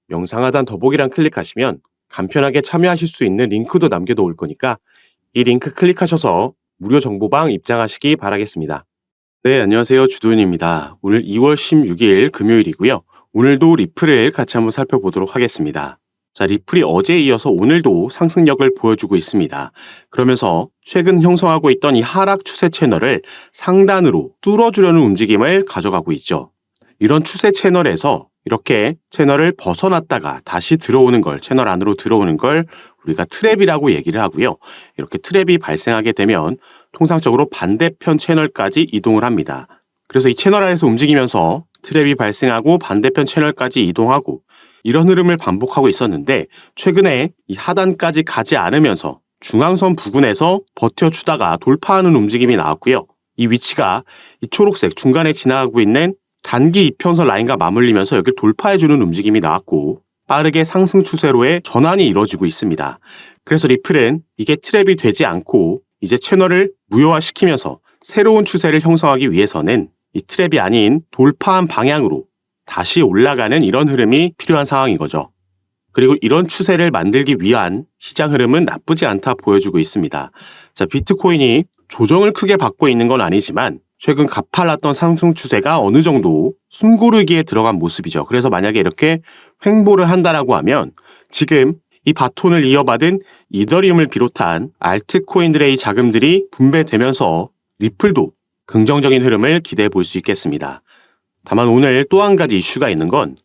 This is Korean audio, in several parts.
영상 하단 더보기란 클릭하시면 간편하게 참여하실 수 있는 링크도 남겨놓을 거니까 이 링크 클릭하셔서 무료 정보방 입장하시기 바라겠습니다. 네, 안녕하세요. 주도윤입니다. 오늘 2월 16일 금요일이고요. 오늘도 리플을 같이 한번 살펴보도록 하겠습니다. 자, 리플이 어제에 이어서 오늘도 상승력을 보여주고 있습니다. 그러면서 최근 형성하고 있던 이 하락 추세 채널을 상단으로 뚫어주려는 움직임을 가져가고 있죠. 이런 추세 채널에서 이렇게 채널을 벗어났다가 다시 들어오는 걸, 채널 안으로 들어오는 걸 우리가 트랩이라고 얘기를 하고요. 이렇게 트랩이 발생하게 되면 통상적으로 반대편 채널까지 이동을 합니다. 그래서 이 채널 안에서 움직이면서 트랩이 발생하고 반대편 채널까지 이동하고 이런 흐름을 반복하고 있었는데 최근에 이 하단까지 가지 않으면서 중앙선 부근에서 버텨주다가 돌파하는 움직임이 나왔고요. 이 위치가 이 초록색 중간에 지나가고 있는 단기 이평선 라인과 맞물리면서 여기 돌파해주는 움직임이 나왔고 빠르게 상승 추세로의 전환이 이루어지고 있습니다. 그래서 리플은 이게 트랩이 되지 않고 이제 채널을 무효화시키면서 새로운 추세를 형성하기 위해서는 이 트랩이 아닌 돌파한 방향으로 다시 올라가는 이런 흐름이 필요한 상황인 거죠. 그리고 이런 추세를 만들기 위한 시장 흐름은 나쁘지 않다 보여주고 있습니다. 자, 비트코인이 조정을 크게 받고 있는 건 아니지만 최근 가팔랐던 상승 추세가 어느 정도 숨고르기에 들어간 모습이죠. 그래서 만약에 이렇게 횡보를 한다라고 하면 지금 이 바톤을 이어받은 이더리움을 비롯한 알트코인들의 이 자금들이 분배되면서 리플도 긍정적인 흐름을 기대해 볼 수 있겠습니다. 다만 오늘 또 한 가지 이슈가 있는 건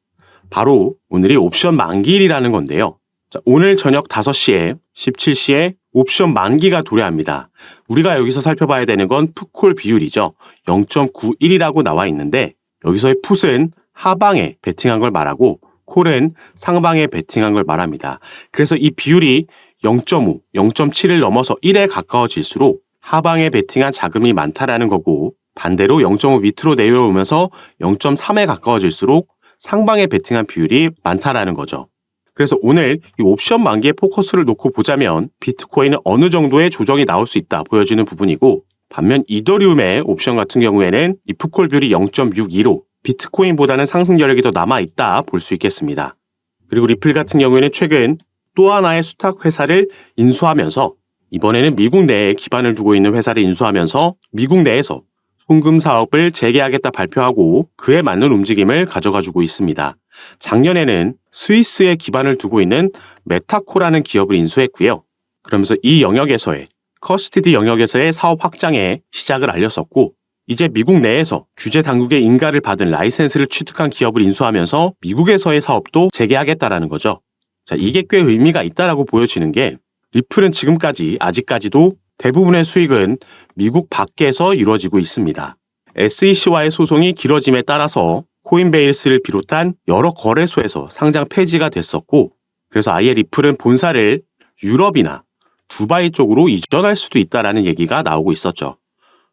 바로 오늘이 옵션 만기일이라는 건데요. 자, 오늘 저녁 5시에 17시에 옵션 만기가 도래합니다. 우리가 여기서 살펴봐야 되는 건 풋콜 비율이죠. 0.91이라고 나와 있는데 여기서의 풋은 하방에 베팅한 걸 말하고 콜은 상방에 베팅한 걸 말합니다. 그래서 이 비율이 0.5, 0.7을 넘어서 1에 가까워질수록 하방에 베팅한 자금이 많다라는 거고 반대로 0.5 밑으로 내려오면서 0.3에 가까워질수록 상방에 베팅한 비율이 많다라는 거죠. 그래서 오늘 이 옵션 만기에 포커스를 놓고 보자면 비트코인은 어느 정도의 조정이 나올 수 있다 보여지는 부분이고 반면 이더리움의 옵션 같은 경우에는 이 풋콜 비율이 0.62로 비트코인보다는 상승 여력이 더 남아있다 볼 수 있겠습니다. 그리고 리플 같은 경우에는 최근 또 하나의 수탁 회사를 인수하면서 이번에는 미국 내에 기반을 두고 있는 회사를 인수하면서 미국 내에서 송금 사업을 재개하겠다 발표하고 그에 맞는 움직임을 가져가주고 있습니다. 작년에는 스위스에 기반을 두고 있는 메타코라는 기업을 인수했고요. 그러면서 이 영역에서의 커스티디 영역에서의 사업 확장에 시작을 알렸었고 이제 미국 내에서 규제 당국의 인가를 받은 라이센스를 취득한 기업을 인수하면서 미국에서의 사업도 재개하겠다라는 거죠. 자, 이게 꽤 의미가 있다라고 보여지는 게 리플은 지금까지 아직까지도 대부분의 수익은 미국 밖에서 이루어지고 있습니다. SEC와의 소송이 길어짐에 따라서 코인베이스를 비롯한 여러 거래소에서 상장 폐지가 됐었고 그래서 아예 리플은 본사를 유럽이나 두바이 쪽으로 이전할 수도 있다라는 얘기가 나오고 있었죠.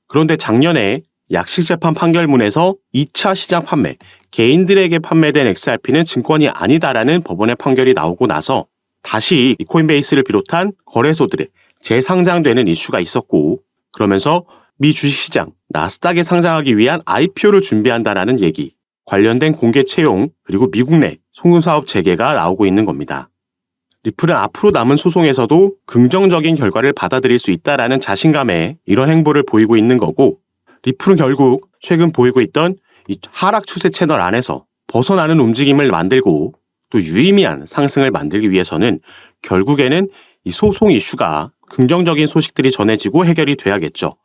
그런데 작년에 약식재판 판결문에서 2차 시장 판매, 개인들에게 판매된 XRP는 증권이 아니다라는 법원의 판결이 나오고 나서 다시 코인베이스를 비롯한 거래소들에 재상장되는 이슈가 있었고 그러면서 미 주식시장 나스닥에 상장하기 위한 IPO를 준비한다라는 얘기, 관련된 공개 채용 그리고 미국 내 송금사업 재개가 나오고 있는 겁니다. 리플은 앞으로 남은 소송에서도 긍정적인 결과를 받아들일 수 있다라는 자신감에 이런 행보를 보이고 있는 거고 리플은 결국 최근 보이고 있던 이 하락 추세 채널 안에서 벗어나는 움직임을 만들고 또 유의미한 상승을 만들기 위해서는 결국에는 이 소송 이슈가 긍정적인 소식들이 전해지고 해결이 돼야겠죠.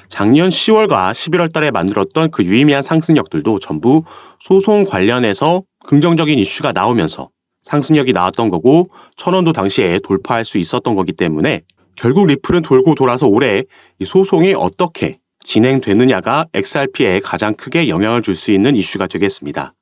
작년 10월과 11월 달에 만들었던 그 유의미한 상승력들도 전부 소송 관련해서 긍정적인 이슈가 나오면서 상승력이 나왔던 거고 1000원도 당시에 돌파할 수 있었던 거기 때문에 결국 리플은 돌고 돌아서 올해 이 소송이 어떻게 진행되느냐가 XRP에 가장 크게 영향을 줄 수 있는 이슈가 되겠습니다.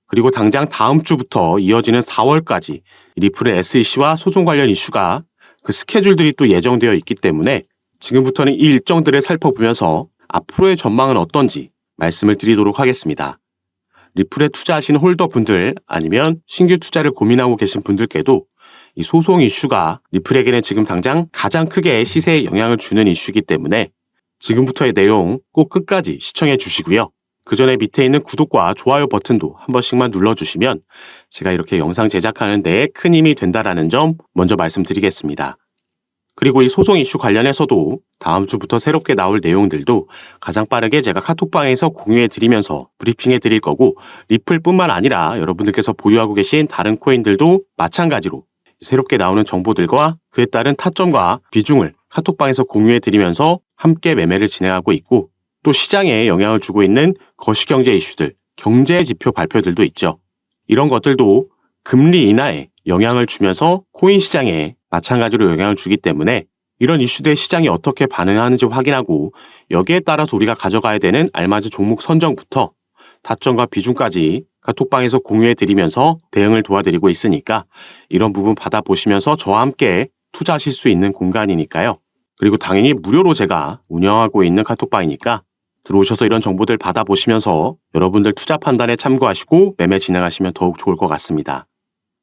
그리고 당장 다음 주부터 이어지는 4월까지 리플의 SEC와 소송 관련 이슈가 그 스케줄들이 또 예정되어 있기 때문에 지금부터는 이 일정들을 살펴보면서 앞으로의 전망은 어떤지 말씀을 드리도록 하겠습니다. 리플에 투자하신 홀더분들 아니면 신규 투자를 고민하고 계신 분들께도 이 소송 이슈가 리플에게는 지금 당장 가장 크게 시세에 영향을 주는 이슈이기 때문에 지금부터의 내용 꼭 끝까지 시청해 주시고요. 그 전에 밑에 있는 구독과 좋아요 버튼도 한 번씩만 눌러주시면 제가 이렇게 영상 제작하는 데 큰 힘이 된다는 점 먼저 말씀드리겠습니다. 그리고 이 소송 이슈 관련해서도 다음 주부터 새롭게 나올 내용들도 가장 빠르게 제가 카톡방에서 공유해 드리면서 브리핑해 드릴 거고, 리플뿐만 아니라 여러분들께서 보유하고 계신 다른 코인들도 마찬가지로 새롭게 나오는 정보들과 그에 따른 타점과 비중을 카톡방에서 공유해 드리면서 함께 매매를 진행하고 있고, 또 시장에 영향을 주고 있는 거시경제 이슈들, 경제 지표 발표들도 있죠. 이런 것들도 금리 인하에 영향을 주면서 코인 시장에 마찬가지로 영향을 주기 때문에 이런 이슈들에 시장이 어떻게 반응하는지 확인하고, 여기에 따라서 우리가 가져가야 되는 알맞은 종목 선정부터 타점과 비중까지 카톡방에서 공유해 드리면서 대응을 도와드리고 있으니까 이런 부분 받아보시면서 저와 함께 투자하실 수 있는 공간이니까요. 그리고 당연히 무료로 제가 운영하고 있는 카톡방이니까 들어오셔서 이런 정보들 받아보시면서 여러분들 투자 판단에 참고하시고 매매 진행하시면 더욱 좋을 것 같습니다.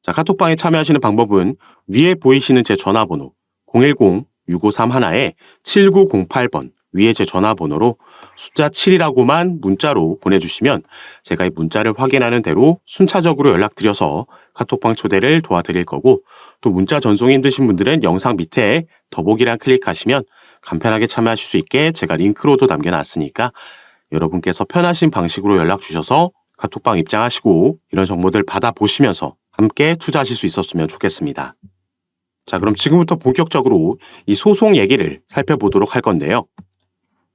자, 카톡방에 참여하시는 방법은 위에 보이시는 제 전화번호 010-6531-7908번 위에 제 전화번호로 숫자 7이라고만 문자로 보내주시면 제가 이 문자를 확인하는 대로 순차적으로 연락드려서 카톡방 초대를 도와드릴 거고, 또 문자 전송이 힘드신 분들은 영상 밑에 더보기란 클릭하시면 간편하게 참여하실 수 있게 제가 링크로도 남겨놨으니까 여러분께서 편하신 방식으로 연락 주셔서 카톡방 입장하시고 이런 정보들 받아보시면서 함께 투자하실 수 있었으면 좋겠습니다. 자, 그럼 지금부터 본격적으로 이 소송 얘기를 살펴보도록 할 건데요.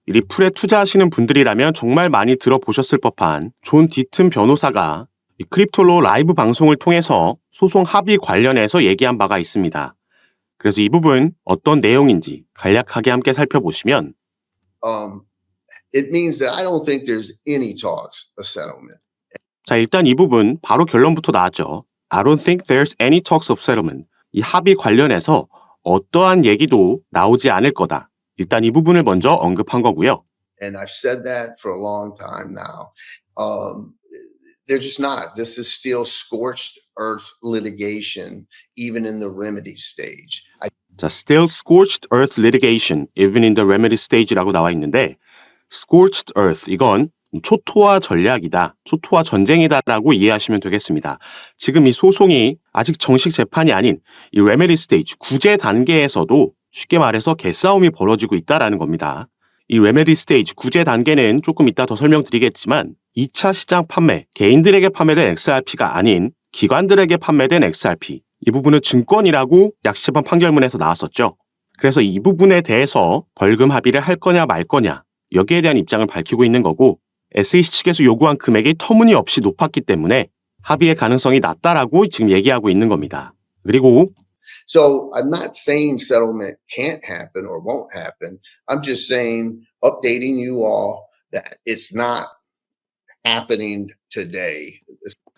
이 리플에 투자하시는 분들이라면 정말 많이 들어보셨을 법한 존 디튼 변호사가 이 크립토로 라이브 방송을 통해서 소송 합의 관련해서 얘기한 바가 있습니다. 그래서 이 부분 어떤 내용인지 간략하게 함께 살펴보시면 it means that I don't think there's any talks of settlement. 자, 일단 이 부분 바로 결론부터 나왔죠. I don't think there's any talks of settlement. 이 합의 관련해서 어떠한 얘기도 나오지 않을 거다. 일단 이 부분을 먼저 언급한 거고요. And I've said that for a long time now. They're just not. This is still scorched earth litigation, even in the remedy stage. 자, still scorched earth litigation, even in the remedy stage라고 나와 있는데, scorched earth, 이건 초토화 전략이다, 초토화 전쟁이다라고 이해하시면 되겠습니다. 지금 이 소송이 아직 정식 재판이 아닌 이 remedy stage, 구제 단계에서도 쉽게 말해서 개싸움이 벌어지고 있다라는 겁니다. 이 remedy stage, 구제 단계는 조금 이따 더 설명드리겠지만 2차 시장 판매, 개인들에게 판매된 XRP가 아닌 기관들에게 판매된 XRP, 이 부분은 증권이라고 약시재판 판결문에서 나왔었죠. 그래서 이 부분에 대해서 벌금 합의를 할 거냐 말 거냐, 여기에 대한 입장을 밝히고 있는 거고, SEC 측에서 요구한 금액이 터무니없이 높았기 때문에 합의의 가능성이 낮다라고 지금 얘기하고 있는 겁니다. 그리고 So I'm not saying settlement can't happen or won't happen. I'm just saying, updating you all that it's not happening today.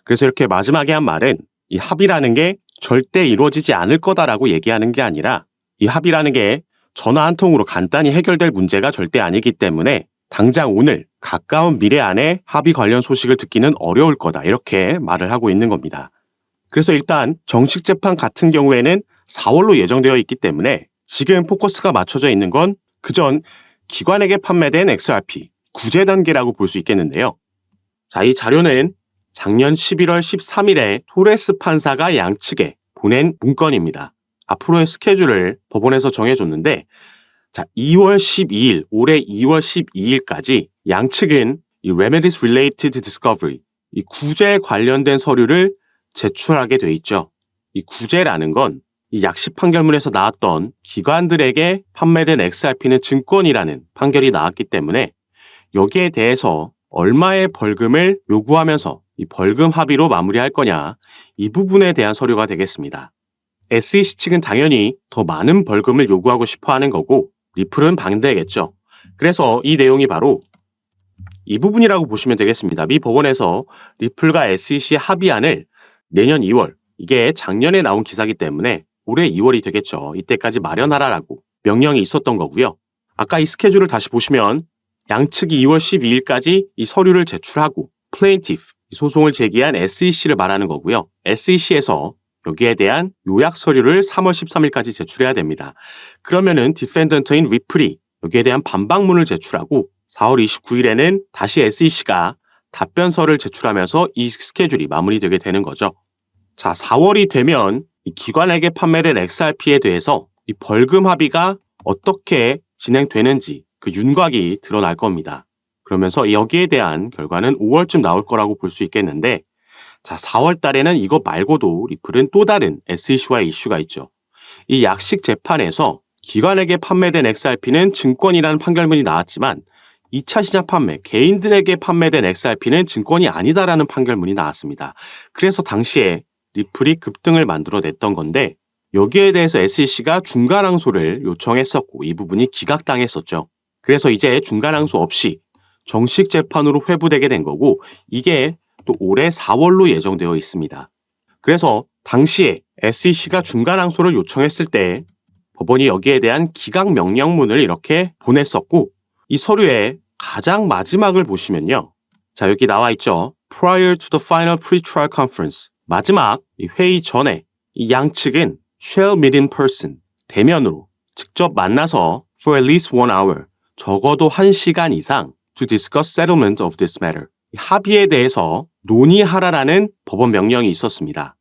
그래서 이렇게 마지막에 한 말은 이 합의라는 게 절대 이루어지지 않을 거다라고 얘기하는 게 아니라, 이 합의라는 게 전화 한 통으로 간단히 해결될 문제가 절대 아니기 때문에 당장 오늘 가까운 미래 안에 합의 관련 소식을 듣기는 어려울 거다, 이렇게 말을 하고 있는 겁니다. 그래서 일단 정식 재판 같은 경우에는 4월로 예정되어 있기 때문에 지금 포커스가 맞춰져 있는 건 그전 기관에게 판매된 XRP 구제 단계라고 볼 수 있겠는데요. 자, 이 자료는 작년 11월 13일에 토레스 판사가 양측에 보낸 문건입니다. 앞으로의 스케줄을 법원에서 정해줬는데, 자, 2월 12일, 올해 2월 12일까지 양측은 이 Remedies Related Discovery, 이 구제에 관련된 서류를 제출하게 돼 있죠. 이 구제라는 건 이 약식 판결문에서 나왔던 기관들에게 판매된 XRP는 증권이라는 판결이 나왔기 때문에 여기에 대해서 얼마의 벌금을 요구하면서 이 벌금 합의로 마무리할 거냐, 이 부분에 대한 서류가 되겠습니다. SEC 측은 당연히 더 많은 벌금을 요구하고 싶어 하는 거고, 리플은 반대겠죠. 그래서 이 내용이 바로 이 부분이라고 보시면 되겠습니다. 미 법원에서 리플과 SEC 합의안을 내년 2월, 이게 작년에 나온 기사이기 때문에 올해 2월이 되겠죠. 이때까지 마련하라라고 명령이 있었던 거고요. 아까 이 스케줄을 다시 보시면 양측이 2월 12일까지 이 서류를 제출하고 plaintiff, 소송을 제기한 SEC를 말하는 거고요. SEC에서 여기에 대한 요약 서류를 3월 13일까지 제출해야 됩니다. 그러면은 디펜던트인 리플이 여기에 대한 반박문을 제출하고 4월 29일에는 다시 SEC가 답변서를 제출하면서 이 스케줄이 마무리되게 되는 거죠. 자, 4월이 되면 이 기관에게 판매된 XRP에 대해서 이 벌금 합의가 어떻게 진행되는지 그 윤곽이 드러날 겁니다. 그러면서 여기에 대한 결과는 5월쯤 나올 거라고 볼 수 있겠는데, 자, 4월 달에는 이거 말고도 리플은 또 다른 SEC와의 이슈가 있죠. 이 약식 재판에서 기관에게 판매된 XRP는 증권이라는 판결문이 나왔지만 2차 시장 판매, 개인들에게 판매된 XRP는 증권이 아니다라는 판결문이 나왔습니다. 그래서 당시에 리플이 급등을 만들어냈던 건데, 여기에 대해서 SEC가 중간항소를 요청했었고 이 부분이 기각당했었죠. 그래서 이제 중간항소 없이 정식 재판으로 회부되게 된 거고, 이게 또 올해 4월로 예정되어 있습니다. 그래서 당시에 SEC가 중간항소를 요청했을 때 법원이 여기에 대한 기각 명령문을 이렇게 보냈었고, 이 서류의 가장 마지막을 보시면요. 자, 여기 나와 있죠. Prior to the final pretrial conference. 마지막 이 회의 전에 이 양측은 shall meet in person. 대면으로 직접 만나서 for at least 1 hour. 적어도 1시간 이상 to discuss settlement of this matter. 합의에 대해서 논의하라라는 법원 명령이 있었습니다.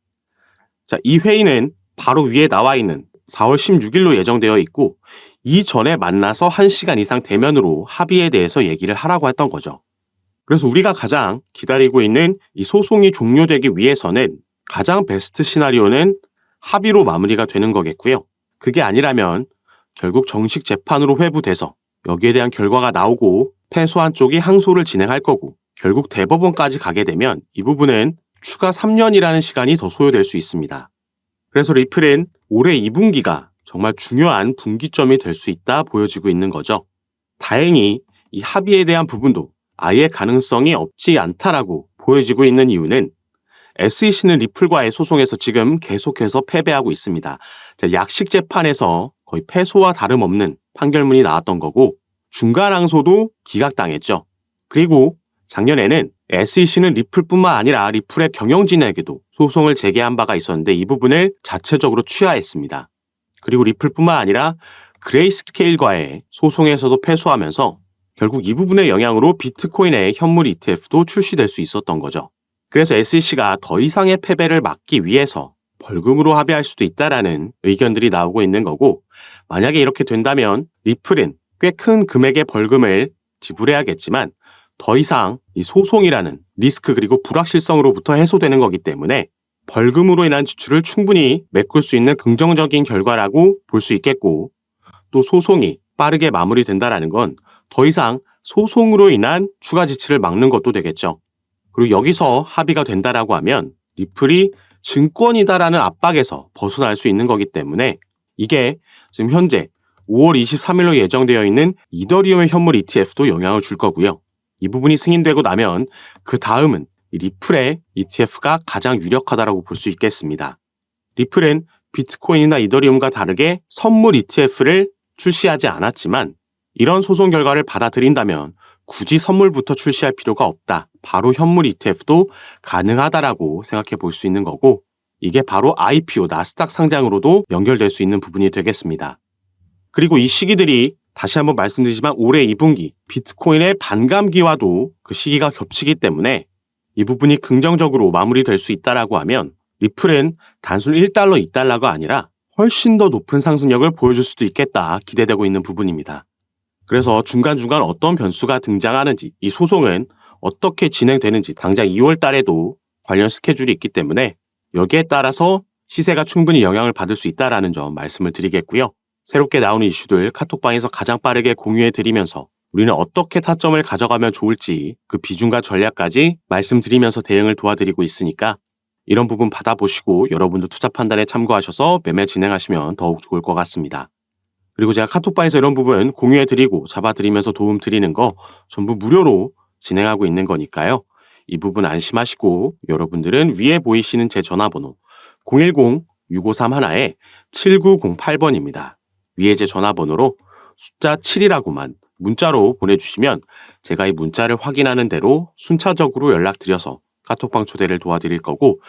자, 이 회의는 바로 위에 나와 있는 4월 16일로 예정되어 있고, 이전에 만나서 1시간 이상 대면으로 합의에 대해서 얘기를 하라고 했던 거죠. 그래서 우리가 가장 기다리고 있는 이 소송이 종료되기 위해서는 가장 베스트 시나리오는 합의로 마무리가 되는 거겠고요. 그게 아니라면 결국 정식 재판으로 회부돼서 여기에 대한 결과가 나오고 패소한 쪽이 항소를 진행할 거고, 결국 대법원까지 가게 되면 이 부분은 추가 3년이라는 시간이 더 소요될 수 있습니다. 그래서 리플은 올해 2분기가 정말 중요한 분기점이 될 수 있다 보여지고 있는 거죠. 다행히 이 합의에 대한 부분도 아예 가능성이 없지 않다라고 보여지고 있는 이유는 SEC는 리플과의 소송에서 지금 계속해서 패배하고 있습니다. 자, 약식 재판에서 거의 패소와 다름없는 판결문이 나왔던 거고, 중간항소도 기각당했죠. 그리고 작년에는 SEC는 리플뿐만 아니라 리플의 경영진에게도 소송을 제기한 바가 있었는데 이 부분을 자체적으로 취하했습니다. 그리고 리플뿐만 아니라 그레이스케일과의 소송에서도 패소하면서 결국 이 부분의 영향으로 비트코인의 현물 ETF도 출시될 수 있었던 거죠. 그래서 SEC가 더 이상의 패배를 막기 위해서 벌금으로 합의할 수도 있다라는 의견들이 나오고 있는 거고, 만약에 이렇게 된다면 리플은 꽤 큰 금액의 벌금을 지불해야겠지만 더 이상 이 소송이라는 리스크 그리고 불확실성으로부터 해소되는 거기 때문에 벌금으로 인한 지출을 충분히 메꿀 수 있는 긍정적인 결과라고 볼 수 있겠고, 또 소송이 빠르게 마무리된다라는 건 더 이상 소송으로 인한 추가 지출을 막는 것도 되겠죠. 그리고 여기서 합의가 된다라고 하면 리플이 증권이다라는 압박에서 벗어날 수 있는 거기 때문에 이게 지금 현재 5월 23일로 예정되어 있는 이더리움의 현물 ETF도 영향을 줄 거고요. 이 부분이 승인되고 나면 그 다음은 리플의 ETF가 가장 유력하다라고 볼 수 있겠습니다. 리플은 비트코인이나 이더리움과 다르게 선물 ETF를 출시하지 않았지만 이런 소송 결과를 받아들인다면 굳이 선물부터 출시할 필요가 없다. 바로 현물 ETF도 가능하다라고 생각해 볼 수 있는 거고, 이게 바로 IPO, 나스닥 상장으로도 연결될 수 있는 부분이 되겠습니다. 그리고 이 시기들이 다시 한번 말씀드리지만 올해 2분기 비트코인의 반감기와도 그 시기가 겹치기 때문에 이 부분이 긍정적으로 마무리될 수 있다라고 하면 리플은 단순 1달러, 2달러가 아니라 훨씬 더 높은 상승력을 보여줄 수도 있겠다 기대되고 있는 부분입니다. 그래서 중간중간 어떤 변수가 등장하는지, 이 소송은 어떻게 진행되는지 당장 2월 달에도 관련 스케줄이 있기 때문에 여기에 따라서 시세가 충분히 영향을 받을 수 있다는 점 말씀을 드리겠고요. 새롭게 나오는 이슈들 카톡방에서 가장 빠르게 공유해 드리면서 우리는 어떻게 타점을 가져가면 좋을지 그 비중과 전략까지 말씀드리면서 대응을 도와드리고 있으니까 이런 부분 받아보시고 여러분도 투자 판단에 참고하셔서 매매 진행하시면 더욱 좋을 것 같습니다. 그리고 제가 카톡방에서 이런 부분 공유해드리고 잡아드리면서 도움 드리는 거 전부 무료로 진행하고 있는 거니까요. 이 부분 안심하시고 여러분들은 위에 보이시는 제 전화번호 010-6531-7908번입니다. 위에 제 전화번호로 숫자 7이라고만 문자로 보내주시면 제가 이 문자를 확인하는 대로 순차적으로 연락드려서 카톡방 초대를 도와드릴 거고,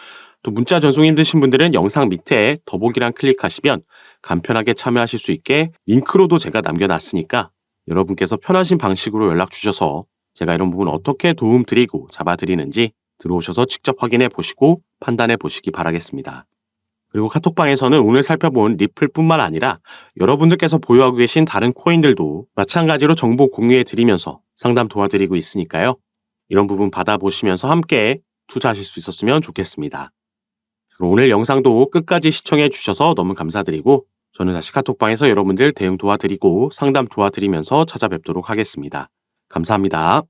또 문자 전송 힘드신 분들은 영상 밑에 더보기란 클릭하시면 간편하게 참여하실 수 있게 링크로도 제가 남겨놨으니까 여러분께서 편하신 방식으로 연락 주셔서 제가 이런 부분 어떻게 도움드리고 잡아드리는지 들어오셔서 직접 확인해 보시고 판단해 보시기 바라겠습니다. 그리고 카톡방에서는 오늘 살펴본 리플뿐만 아니라 여러분들께서 보유하고 계신 다른 코인들도 마찬가지로 정보 공유해 드리면서 상담 도와드리고 있으니까요. 이런 부분 받아보시면서 함께 투자하실 수 있었으면 좋겠습니다. 그럼 오늘 영상도 끝까지 시청해 주셔서 너무 감사드리고 저는 다시 카톡방에서 여러분들 대응 도와드리고 상담 도와드리면서 찾아뵙도록 하겠습니다. 감사합니다.